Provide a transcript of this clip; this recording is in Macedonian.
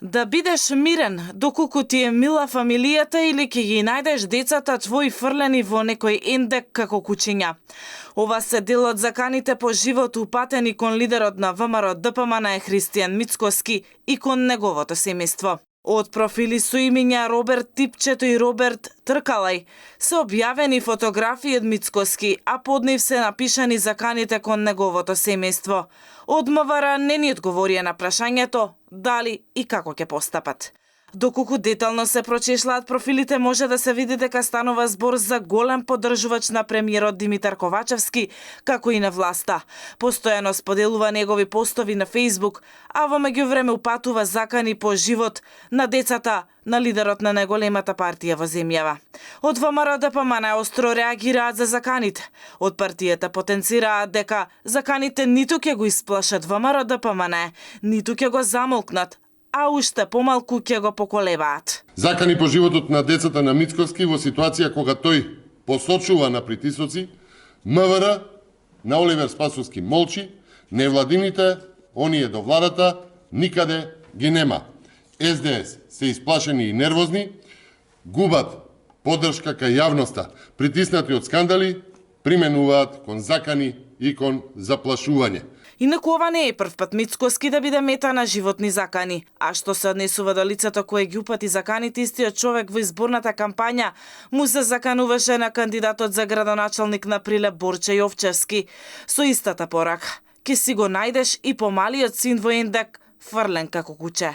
Да бидеш мирен, доколку ти е мила фамилијата или ќе ги најдеш децата твои фрлени во некој ендек како кучиња. Ова се дел од заканите по живот упатени кон лидерот на ВМРО ДПМН Христијан Мицкоски и кон неговото семејство. Од профили со имиња Роберт Типчето и Роберт Тркалај се објавени фотографии од Мицкоски, а под нив се напишани заканите кон неговото семејство. Од МВР не ни одговорија на прашањето дали и како ќе постапат. Доколку детално се прочешлаат профилите, може да се види дека станува збор за голем поддржувач на премиерот Димитар Ковачевски, како и на власта. Постојано споделува негови постови на Facebook, а во меѓувреме упатува закани по живот на децата на лидерот на најголемата партија во земјава. Од ВМРО ДПМН остро реагираат за заканите. Од партијата потенцираат дека заканите ниту ќе го исплашат ВМРО ДПМН, ниту ќе го замолкнат, а уште помалку ќе го поколебаат. Закани по животот на децата на Мицкоски во ситуација кога тој посочува на притисоци, МВР на Оливер Спасовски молчи, невладините, оние до владата, никаде ги нема. СДС се исплашени и нервозни, губат поддршка кај јавноста, притиснати од скандали, применуваат кон закани и кон заплашување. Инаку ова не е прв пат Мицкоски да биде мета на животни закани. А што се однесува до лицето кое ги упати заканите, истиот човек во изборната кампања му се закануваше на кандидатот за градоначалник на Прилеп Борче Јовчевски со истата порака: ке си го најдеш и помалиот син во ендек фрлен како куче.